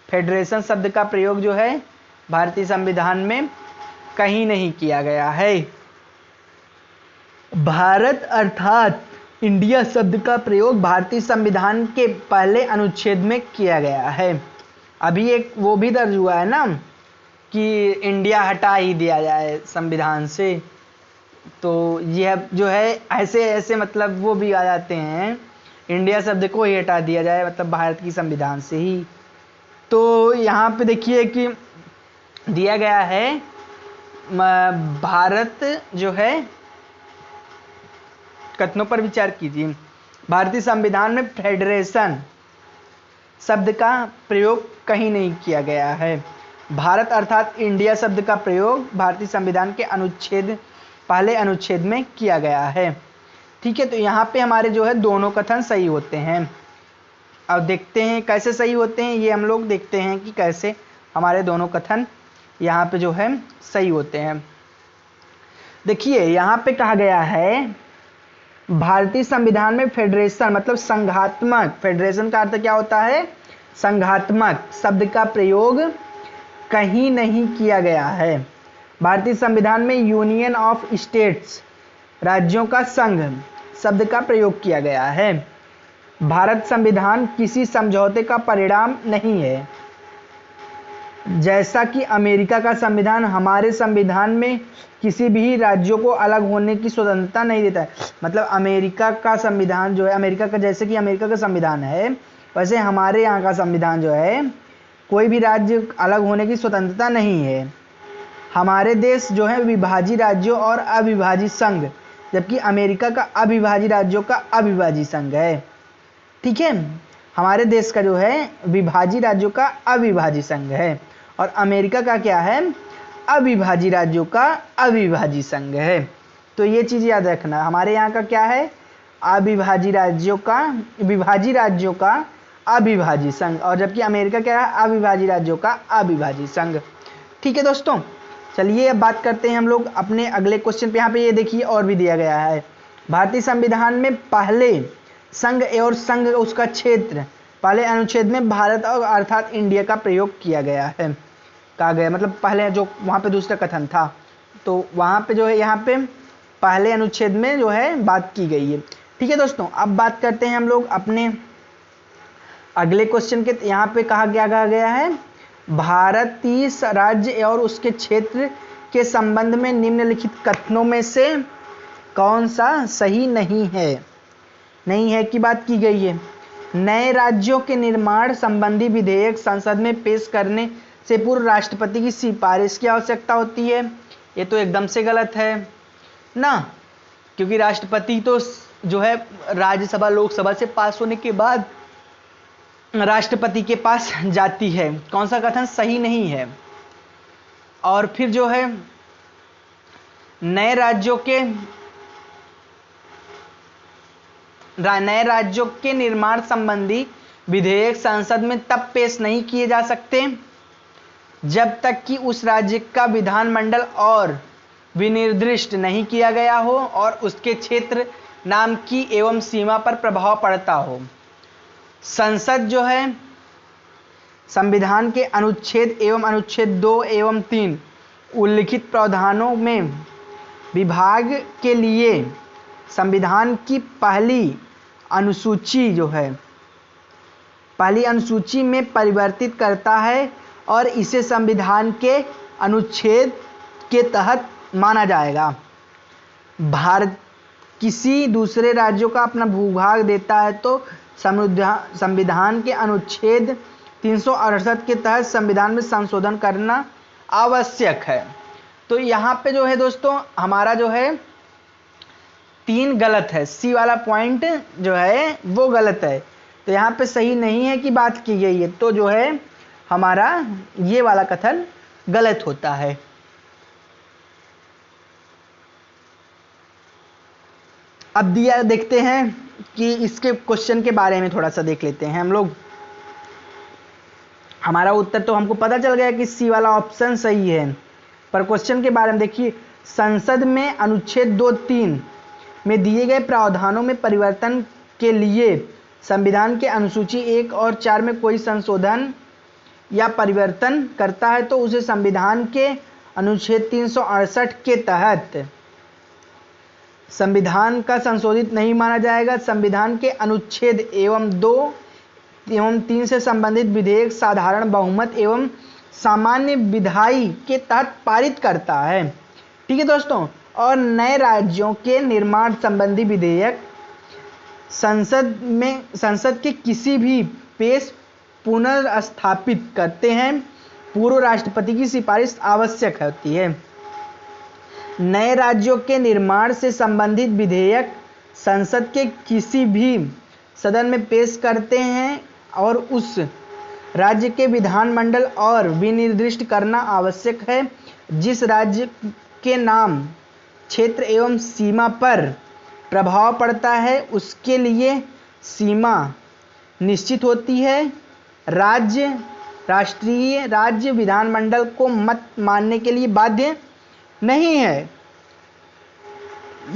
फेडरेशन शब्द का प्रयोग जो है भारतीय संविधान में कहीं नहीं किया गया है। भारत अर्थात इंडिया शब्द का प्रयोग भारतीय संविधान के पहले अनुच्छेद में किया गया है। अभी एक वो भी दर्ज हुआ है ना कि इंडिया हटा ही दिया जाए संविधान से, तो यह जो है ऐसे ऐसे मतलब वो भी आ जाते हैं, इंडिया शब्द को ही हटा दिया जाए मतलब भारत की संविधान से ही। तो यहाँ पे देखिए कि दिया गया है भारत जो है, कथनों पर विचार कीजिए। भारतीय संविधान में फेडरेशन शब्द का प्रयोग कहीं नहीं किया गया है। भारत अर्थात इंडिया शब्द का प्रयोग भारतीय संविधान के पहले अनुच्छेद में किया गया है। ठीक है, तो यहाँ पे हमारे जो है दोनों कथन सही होते हैं। अब देखते हैं कैसे सही होते हैं, ये हम लोग देखते हैं कि कैसे हमारे दोनों कथन यहाँ पे जो है सही होते हैं। देखिए यहाँ पे कहा गया है भारतीय संविधान में फेडरेशन मतलब संघात्मक, फेडरेशन का अर्थ क्या होता है, संघात्मक शब्द का प्रयोग कहीं नहीं किया गया है। भारतीय संविधान में यूनियन ऑफ स्टेट्स राज्यों का संघ शब्द का प्रयोग किया गया है। भारत संविधान किसी समझौते का परिणाम नहीं है। जैसा कि अमेरिका का संविधान हमारे संविधान में किसी भी राज्यों को अलग होने की स्वतंत्रता नहीं देता है। मतलब अमेरिका का संविधान जो है, अमेरिका का जैसे कि अमेरिका का संविधान है, वैसे हमारे यहाँ का संविधान जो है कोई भी राज्य अलग होने की स्वतंत्रता नहीं है। हमारे देश जो है विभाजित राज्यों और अविभाजित संघ, जबकि अमेरिका का अविभाजित राज्यों का अविभाजित संघ है। ठीक है, हमारे देश का जो है विभाजित राज्यों का अविभाजित संघ है और अमेरिका का क्या है, अविभाजित राज्यों का अविभाजित संघ है। तो ये चीज़ याद रखना, हमारे यहाँ का क्या है, अविभाजित राज्यों का, विभाजित राज्यों का अविभाजित संघ, और जबकि अमेरिका क्या है, अविभाजित राज्यों का अविभाजित संघ। ठीक है दोस्तों, चलिए अब बात करते हैं हम लोग अपने अगले क्वेश्चन पे। यहाँ पे ये देखिए और भी दिया गया है, भारतीय संविधान में पहले संघ और संघ उसका क्षेत्र, पहले अनुच्छेद में भारत और अर्थात इंडिया का प्रयोग किया गया है, कहा गया मतलब पहले जो वहाँ पे दूसरा कथन था, तो वहाँ पे जो है यहाँ पे पहले अनुच्छेद में जो है बात की गई है। ठीक है दोस्तों, अब बात करते हैं हम लोग अपने अगले क्वेश्चन के। यहाँ पे कहा गया है, भारतीय राज्य और उसके क्षेत्र के संबंध में निम्नलिखित कथनों में से कौन सा सही नहीं है की बात की गई है। नए राज्यों के निर्माण संबंधी विधेयक संसद में पेश करने से पूर्व राष्ट्रपति की सिफारिश की आवश्यकता होती है। ये तो एकदम से गलत है ना, क्योंकि राष्ट्रपति तो जो है राज्यसभा लोकसभा से पास होने के बाद राष्ट्रपति के पास जाती है। कौन सा कथन सही नहीं है। और फिर जो है नए राज्यों के निर्माण संबंधी विधेयक संसद में तब पेश नहीं किए जा सकते जब तक कि उस राज्य का विधानमंडल और विनिर्दिष्ट नहीं किया गया हो और उसके क्षेत्र नाम की एवं सीमा पर प्रभाव पड़ता हो। संसद जो है संविधान के अनुच्छेद एवं अनुच्छेद 2 एवं 3 उल्लिखित प्रावधानों में विभाग के लिए संविधान की पहली अनुसूची जो है पहली अनुसूची में परिवर्तित करता है और इसे संविधान के अनुच्छेद के तहत माना जाएगा। भारत किसी दूसरे राज्यों का अपना भूभाग देता है तो संविधान के अनुच्छेद 368 के तहत संविधान में संशोधन करना आवश्यक है। तो यहाँ पे जो है दोस्तों हमारा जो है 3 गलत है, सी वाला पॉइंट जो है वो गलत है, तो यहाँ पे सही नहीं है की बात की गई है, तो जो है हमारा ये वाला कथन गलत होता है। अब दिया देखते हैं कि इसके क्वेश्चन के बारे में थोड़ा सा देख लेते हैं हम लोग। हमारा उत्तर तो हमको पता चल गया कि सी वाला ऑप्शन सही है, पर क्वेश्चन के बारे में देखिए, संसद में अनुच्छेद 2-3 में दिए गए प्रावधानों में परिवर्तन के लिए संविधान के अनुसूची 1 और 4 में कोई संशोधन या परिवर्तन करता है तो उसे संविधान के अनुच्छेद 368 के तहत संविधान का संशोधित नहीं माना जाएगा। संविधान के अनुच्छेद एवं 2 एवं 3 से संबंधित विधेयक साधारण बहुमत एवं सामान्य विधायी के तहत पारित करता है। ठीक है दोस्तों, और नए राज्यों के निर्माण संबंधी विधेयक संसद के किसी भी पेश पुनर्स्थापित करते हैं पूर्व राष्ट्रपति की सिफारिश आवश्यक होती है। नए राज्यों के निर्माण से संबंधित विधेयक संसद के किसी भी सदन में पेश करते हैं और उस राज्य के विधानमंडल और विनिर्दिष्ट करना आवश्यक है। जिस राज्य के नाम, क्षेत्र एवं सीमा पर प्रभाव पड़ता है उसके लिए सीमा निश्चित होती है। राष्ट्रीय राज्य विधानमंडल को मत मानने के लिए बाध्य नहीं है।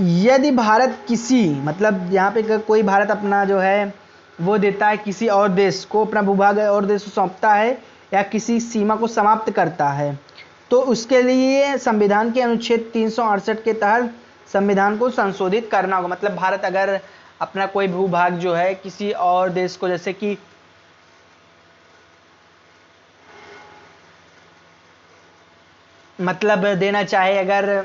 यदि भारत किसी मतलब यहाँ पे कोई भारत अपना जो है वो देता है किसी और देश को, अपना भूभाग और देश को सौंपता है या किसी सीमा को समाप्त करता है तो उसके लिए संविधान के अनुच्छेद 368 के तहत संविधान को संशोधित करना होगा। मतलब भारत अगर अपना कोई भूभाग जो है किसी और देश को, जैसे कि मतलब देना चाहे अगर,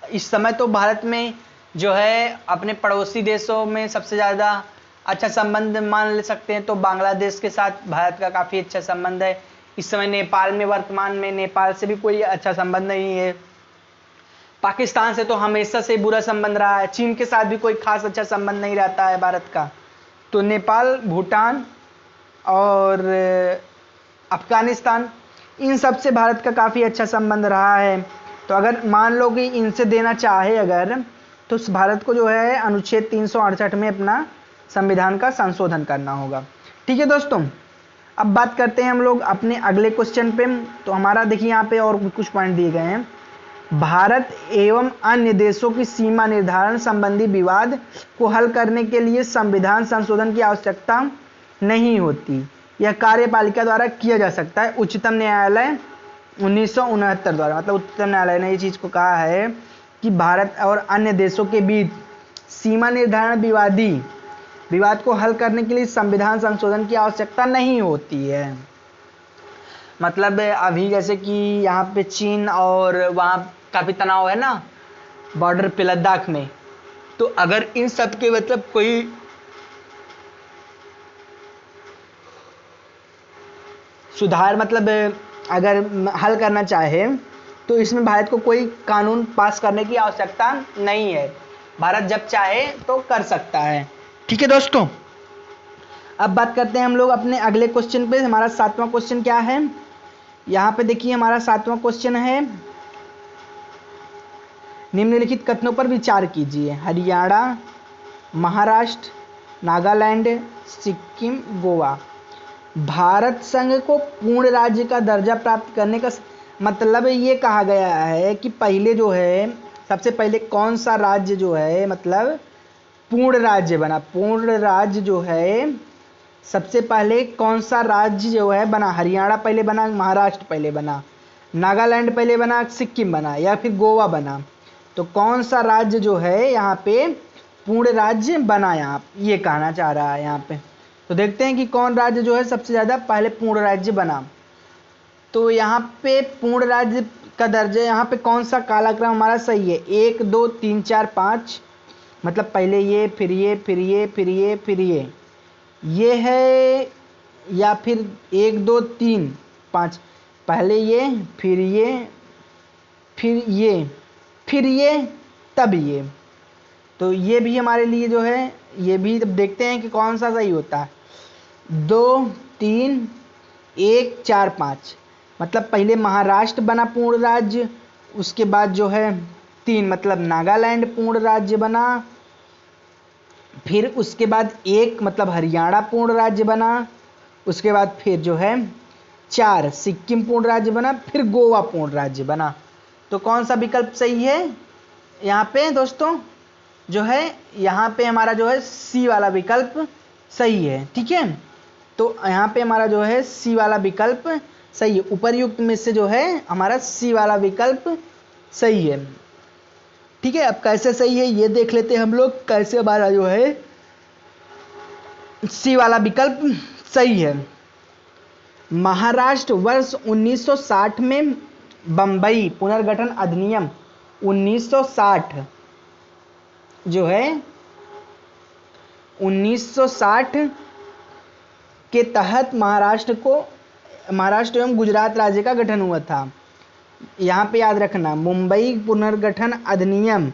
इस समय तो भारत में जो है अपने पड़ोसी देशों में सबसे ज़्यादा अच्छा संबंध मान ले सकते हैं, तो बांग्लादेश के साथ भारत का काफ़ी अच्छा संबंध है। इस समय नेपाल में, वर्तमान में नेपाल से भी कोई अच्छा संबंध नहीं है। पाकिस्तान से तो हमेशा से बुरा संबंध रहा है। चीन के साथ भी कोई खास अच्छा संबंध नहीं रहता है भारत का। तो नेपाल, भूटान और अफगानिस्तान, इन सब से भारत का काफ़ी अच्छा संबंध रहा है। तो अगर मान लो कि इनसे देना चाहे अगर, तो भारत को जो है अनुच्छेद 368 में अपना संविधान का संशोधन करना होगा। ठीक है दोस्तों, अब बात करते हैं हम लोग अपने अगले क्वेश्चन पे। तो हमारा देखिए यहाँ पे और भी कुछ पॉइंट दिए गए हैं। भारत एवं अन्य देशों की सीमा निर्धारण संबंधी विवाद को हल करने के लिए संविधान संशोधन की आवश्यकता नहीं होती। यह कार्यपालिका द्वारा किया जा सकता है। उच्चतम न्यायालय 1969 द्वारा, मतलब उच्चतम न्यायालय ने ये चीज़ को कहा है कि भारत और अन्य देशों के बीच सीमा निर्धारण विवाद को हल करने के लिए संविधान संशोधन की आवश्यकता नहीं होती है। मतलब अभी जैसे कि यहाँ पे चीन और वहाँ काफ़ी तनाव है ना बॉर्डर पे लद्दाख में, तो अगर इन सब के मतलब कोई सुधार मतलब अगर हल करना चाहे, तो इसमें भारत को कोई कानून पास करने की आवश्यकता नहीं है। भारत जब चाहे तो कर सकता है। ठीक है दोस्तों, अब बात करते हैं हम लोग अपने अगले क्वेश्चन पे। हमारा 7वां क्वेश्चन क्या है, यहाँ पे देखिए हमारा 7वां क्वेश्चन है, निम्नलिखित कथनों पर विचार कीजिए। हरियाणा, महाराष्ट्र, नागालैंड, सिक्किम, गोवा भारत संघ को पूर्ण राज्य का दर्जा प्राप्त करने का मतलब ये कहा गया है कि पहले जो है, सबसे पहले कौन सा राज्य जो है मतलब पूर्ण राज्य बना। पूर्ण राज्य जो है सबसे पहले कौन सा राज्य जो है बना। हरियाणा पहले बना, महाराष्ट्र पहले बना, नागालैंड पहले बना, सिक्किम बना या फिर गोवा बना। तो कौन सा राज्य जो है यहाँ पे पूर्ण राज्य बना, यहाँ ये कहना चाह रहा है यहाँ पे। तो देखते हैं कि कौन राज्य जो है सबसे ज़्यादा पहले पूर्ण राज्य बना। तो यहाँ पे पूर्ण राज्य का दर्जा, यहाँ पे कौन सा कालक्रम हमारा सही है, 1 2 3 4 5, मतलब पहले ये फिर ये फिर ये फिर ये फिर ये है, या फिर 1 2 3 5, पहले ये फिर ये फिर ये फिर ये तब ये। तो ये भी हमारे लिए जो है, ये भी तब देखते हैं कि कौन सा सही होता है। 2 3 1 4 5, मतलब पहले महाराष्ट्र बना पूर्ण राज्य, उसके बाद जो है 3 मतलब नागालैंड पूर्ण राज्य बना, फिर उसके बाद 1 मतलब हरियाणा पूर्ण राज्य बना, उसके बाद फिर जो है 4 सिक्किम पूर्ण राज्य बना, फिर गोवा पूर्ण राज्य बना। तो कौन सा विकल्प सही है यहाँ पे दोस्तों, जो है यहाँ पे हमारा जो है सी वाला विकल्प सही है। ठीक है, तो यहाँ पे हमारा जो है सी वाला विकल्प सही है। उपर्युक्त में से जो है हमारा सी वाला विकल्प सही है। ठीक है, अब कैसे सही है ये देख लेते हैं हम लोग, कैसे हमारा जो है सी वाला विकल्प सही है। महाराष्ट्र वर्ष 1960 में बंबई पुनर्गठन अधिनियम 1960 जो है 1960 के तहत महाराष्ट्र एवं गुजरात राज्य का गठन हुआ था। यहाँ पे याद रखना, मुंबई पुनर्गठन अधिनियम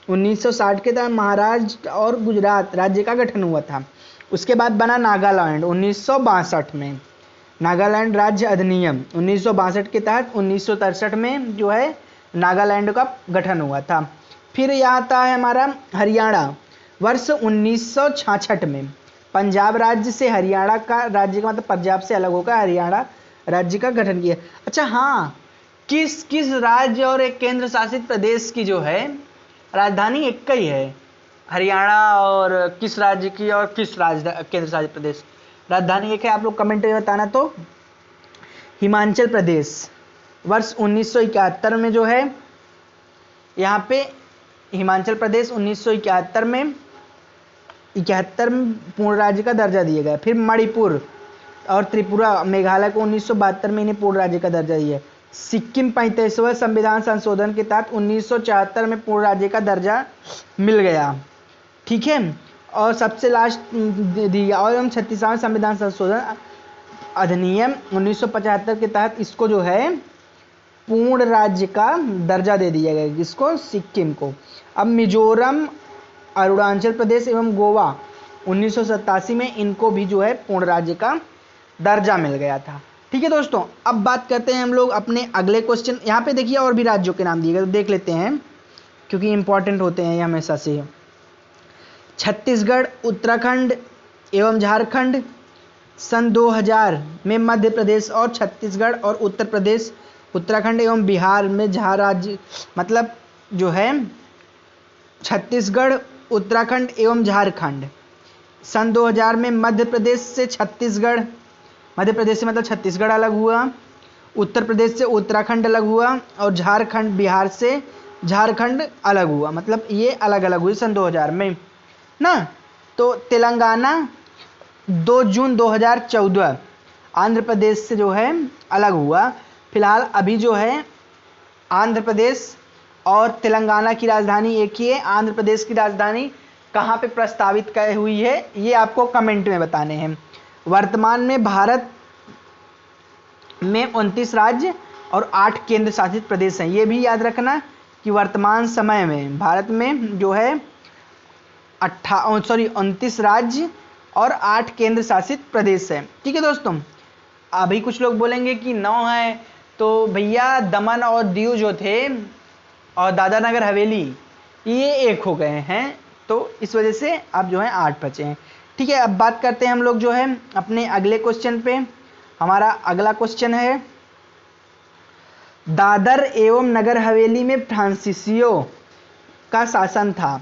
1960 के तहत महाराष्ट्र और गुजरात राज्य का गठन हुआ था। उसके बाद बना नागालैंड 1962 में, नागालैंड राज्य अधिनियम 1962 के तहत 1963 में जो है नागालैंड का गठन हुआ था। फिर यहाँ आता है हमारा हरियाणा वर्ष 1966 में पंजाब राज्य से हरियाणा का राज्य का मतलब पंजाब से अलग होकर हरियाणा राज्य का गठन किया। अच्छा हाँ, किस किस राज्य और एक केंद्र शासित प्रदेश की जो है राजधानी एक ही है, हरियाणा और किस राज्य की और किस राज्य केंद्र शासित प्रदेश राजधानी एक है, आप लोग कमेंट में बताना। तो हिमाचल प्रदेश वर्ष 1971 में जो है यहाँ पे हिमाचल प्रदेश 1971 में 71 में पूर्ण राज्य का दर्जा दिया गया। फिर मणिपुर और त्रिपुरा मेघालय को 1972 में इन्हें पूर्ण राज्य का दर्जा दिया। सिक्किम 35वें संविधान संशोधन के तहत 1974 में पूर्ण राज्य का दर्जा मिल गया, ठीक है। और सबसे लास्ट दिया, और एवं 36वां संविधान संशोधन अधिनियम 1975 के तहत इसको जो है पूर्ण राज्य का दर्जा दे दिया गया, जिसको सिक्किम को। अब मिजोरम, अरुणाचल प्रदेश एवं गोवा 1987 में इनको भी जो है पूर्ण राज्य का दर्जा मिल गया था, ठीक है दोस्तों। अब बात करते हैं हम लोग अपने अगले क्वेश्चन। यहाँ पे देखिए और भी राज्यों के नाम दिए गए, तो देख लेते हैं क्योंकि इंपॉर्टेंट होते हैं ये हमेशा से। छत्तीसगढ़, उत्तराखंड एवं झारखंड सन 2000 में मध्य प्रदेश और छत्तीसगढ़ और उत्तर प्रदेश, उत्तराखंड एवं बिहार में झार राज्य, मतलब जो है छत्तीसगढ़, उत्तराखंड एवं झारखंड सन 2000 में मध्य प्रदेश से छत्तीसगढ़, मध्य प्रदेश से मतलब छत्तीसगढ़ अलग हुआ, उत्तर प्रदेश से उत्तराखंड अलग हुआ, और झारखंड, बिहार से झारखंड अलग हुआ, मतलब ये अलग अलग हुई सन 2000 में ना। तो तेलंगाना 2 जून 2014 आंध्र प्रदेश से जो है अलग हुआ। फिलहाल अभी जो है आंध्र प्रदेश और तेलंगाना की राजधानी एक ही है। आंध्र प्रदेश की राजधानी कहाँ पे प्रस्तावित हुई है ये आपको कमेंट में बताने हैं। वर्तमान में भारत में 29 राज्य और 8 केंद्र शासित प्रदेश हैं। ये भी याद रखना कि वर्तमान समय में भारत में जो है 29 राज्य और 8 केंद्र शासित प्रदेश है, ठीक है दोस्तों। अभी कुछ लोग बोलेंगे कि 9 है, तो भैया दमन और दीव जो थे और दादरा नगर हवेली ये 1 हो गए हैं, तो इस वजह से अब जो है 8 बचे हैं, ठीक है। अब बात करते हैं हम लोग जो है अपने अगले क्वेश्चन पे। हमारा अगला क्वेश्चन है, दादर एवं नगर हवेली में फ्रांसीसियों का शासन था।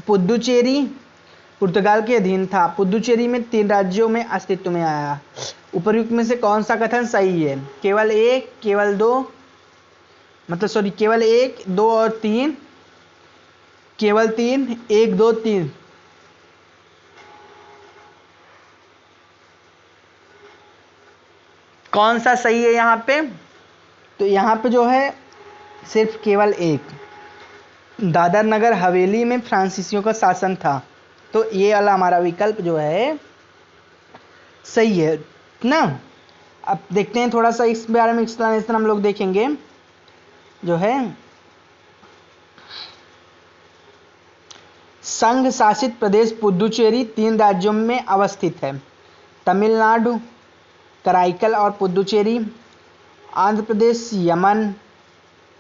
पुडुचेरी पुर्तगाल के अधीन था। पुडुचेरी में 3 राज्यों में अस्तित्व में आया। उपर्युक्त में से कौन सा कथन सही है? केवल 1, केवल 2, मतलब सॉरी केवल 1, 2 और 3, केवल 3, 1, 2, 3। कौन सा सही है यहाँ पे? तो यहाँ पे जो है सिर्फ केवल 1, दादर नगर हवेली में फ्रांसीसियों का शासन था, तो ये वाला हमारा विकल्प जो है सही है ना। अब देखते हैं थोड़ा सा इस बारे में एक्सप्लेनेशन हम लोग देखेंगे जो है। संघ शासित प्रदेश पुडुचेरी 3 राज्यों में अवस्थित है, तमिलनाडु, कराईकल और पुडुचेरी, आंध्र प्रदेश, यमन,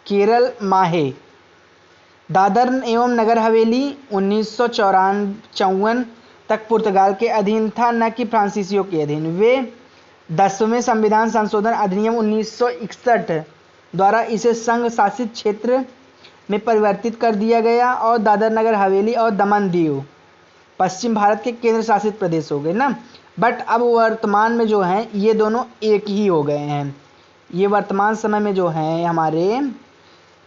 केरल, माहे। दादर एवं नगर हवेली 1954 तक पुर्तगाल के अधीन था, न कि फ्रांसीसियों के अधीन। वे 10वें संविधान संशोधन अधिनियम 1961 द्वारा इसे संघ शासित क्षेत्र में परिवर्तित कर दिया गया और दादर नगर हवेली और दमन दीव पश्चिम भारत के केंद्र शासित प्रदेश हो गए ना। बट अब वर्तमान में जो हैं ये दोनों एक ही हो गए हैं। ये वर्तमान समय में जो हैं हमारे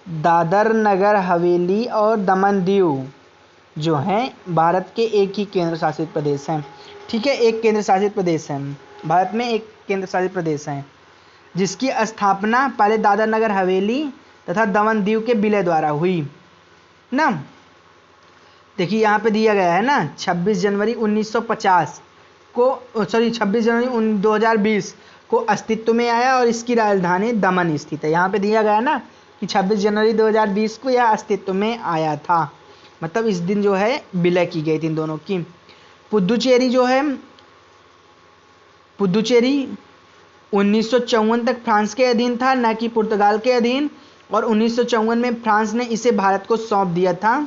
दादर नगर हवेली और दमन दीव जो हैं भारत के एक ही केंद्र शासित प्रदेश हैं, ठीक है। एक केंद्र शासित प्रदेश हैं, भारत में एक केंद्र शासित प्रदेश हैं, जिसकी स्थापना पहले दादर नगर हवेली तथा दमन दीव के विलय द्वारा हुई ना। देखिए यहाँ पे दिया गया है ना 26 जनवरी 1950 को 26 जनवरी 2020 को अस्तित्व में आया और इसकी राजधानी दमन स्थित है। यहाँ पे दिया गया ना कि 26 जनवरी 2020 को यह अस्तित्व में आया था, मतलब इस दिन जो है विलय की गई थी इन दोनों की। पुडुचेरी जो है, पुडुचेरी 1954 तक फ्रांस के अधीन था, न कि पुर्तगाल के अधीन, और 1954 में फ्रांस ने इसे भारत को सौंप दिया था।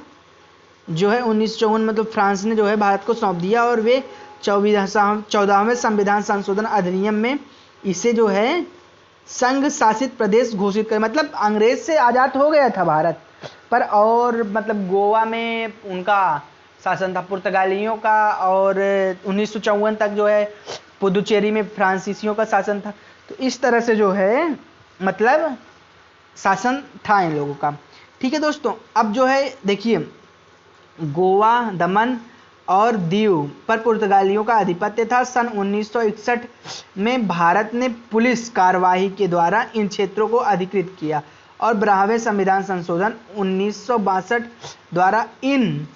जो है 1954 मतलब फ्रांस ने जो है भारत को सौंप दिया और वे 14वें संविधान संशोधन अधिनियम में इसे जो है संघ शासित प्रदेश घोषित कर, मतलब अंग्रेज से आज़ाद हो गया था भारत, पर और मतलब गोवा में उनका शासन था पुर्तगालियों का, और 1954 तक जो है पुडुचेरी में फ्रांसीसियों का शासन था। तो इस तरह से जो है मतलब शासन था इन लोगों का, ठीक है दोस्तों। अब जो है देखिए गोवा, दमन और दीव पर पुर्तगालियों का आधिपत्य था। सन 1961 में भारत ने पुलिस कार्यवाही के द्वारा इन क्षेत्रों को अधिकृत किया और 12वें संविधान संशोधन 1962 द्वारा इन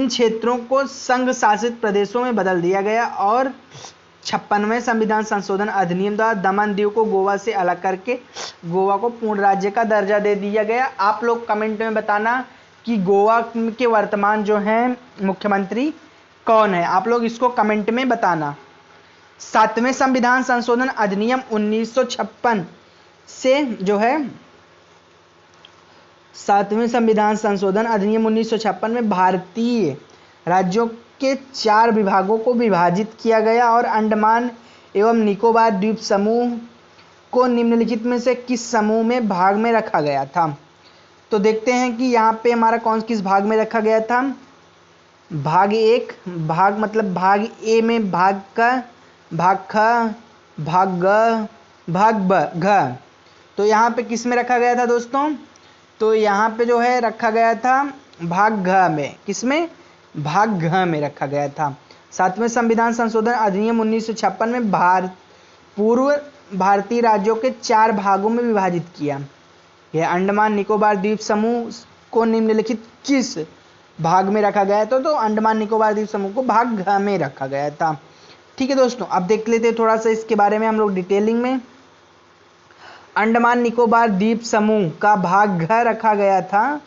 क्षेत्रों को संघ शासित प्रदेशों में बदल दिया गया और 56वें संविधान संशोधन अधिनियम द्वारा दमन दीव को गोवा से अलग करके गोवा को पूर्ण राज्य का दर्जा दे दिया गया। आप लोग कमेंट में बताना कि गोवा के वर्तमान जो हैं मुख्यमंत्री कौन है, आप लोग इसको कमेंट में बताना। 7वें संविधान संशोधन अधिनियम 1956 से जो है 7वें संविधान संशोधन अधिनियम 1956 में भारतीय राज्यों के 4 विभागों को विभाजित किया गया और अंडमान एवं निकोबार द्वीप समूह को निम्नलिखित में से किस समूह में भाग में रखा गया था। तो देखते हैं कि यहाँ पे हमारा किस भाग में रखा गया था। भाग 1, भाग मतलब भाग ए में भाग क, भाग ख, भाग ग, भाग ब, घ। तो यहाँ पे किस में रखा गया था दोस्तों, तो यहाँ पे जो है रखा गया था भाग घ में। किसमें, भाग घ में रखा गया था। 7वें संविधान संशोधन अधिनियम 1956 में पूर्व भारतीय राज्यों के 4 भागों में विभाजित किया। यह अंडमान निकोबार द्वीप समूह को निम्नलिखित किस भाग में रखा गया था, तो अंडमान निकोबार द्वीप समूह को भाग घ में रखा गया था। ठीक है दोस्तों, अब देख लेते हैं थोड़ा सा इसके बारे में हम लोग डिटेलिंग में। अंडमान निकोबार द्वीप समूह का भाग घ रखा गया था।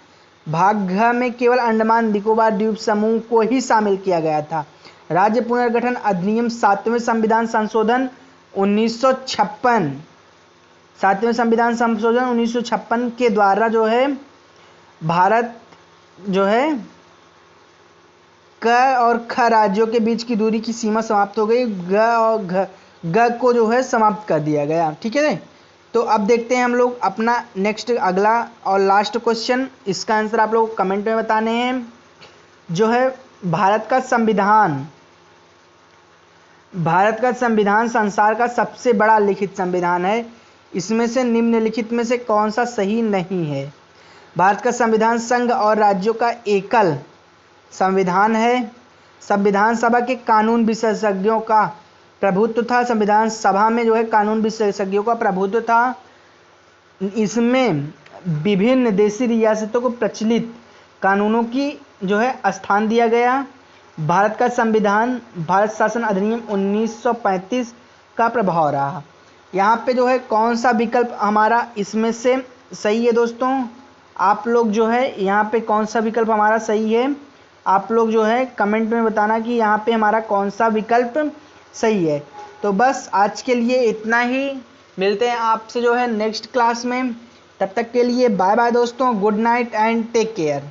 भाग घ में केवल अंडमान निकोबार द्वीप समूह को ही शामिल किया गया था। राज्य पुनर्गठन अधिनियम 7वें संविधान संशोधन 1956 7वें संविधान संशोधन 1956 के द्वारा जो है भारत जो है क और ख राज्यों के बीच की दूरी की सीमा समाप्त हो गई। ग और ग को जो है समाप्त कर दिया गया। ठीक है, तो अब देखते हैं हम लोग अपना नेक्स्ट अगला और लास्ट क्वेश्चन। इसका आंसर आप लोग कमेंट में बताने हैं। जो है भारत का संविधान संसार का सबसे बड़ा लिखित संविधान है। इसमें से निम्नलिखित में से कौन सा सही नहीं है। भारत का संविधान संघ और राज्यों का एकल संविधान है। संविधान सभा के कानून विशेषज्ञों का प्रभुत्व था। संविधान सभा में जो है कानून विशेषज्ञों का प्रभुत्व था। इसमें विभिन्न देशी रियासतों को प्रचलित कानूनों की जो है स्थान दिया गया। भारत का संविधान भारत शासन अधिनियम 1935 का प्रभाव रहा। यहाँ पे जो है कौन सा विकल्प हमारा इसमें से सही है दोस्तों, आप लोग जो है यहाँ पे कौन सा विकल्प हमारा सही है, आप लोग जो है कमेंट में बताना कि यहाँ पे हमारा कौन सा विकल्प सही है। तो बस आज के लिए इतना ही, मिलते हैं आपसे जो है नेक्स्ट क्लास में। तब तक के लिए बाय बाय दोस्तों, good night and take care.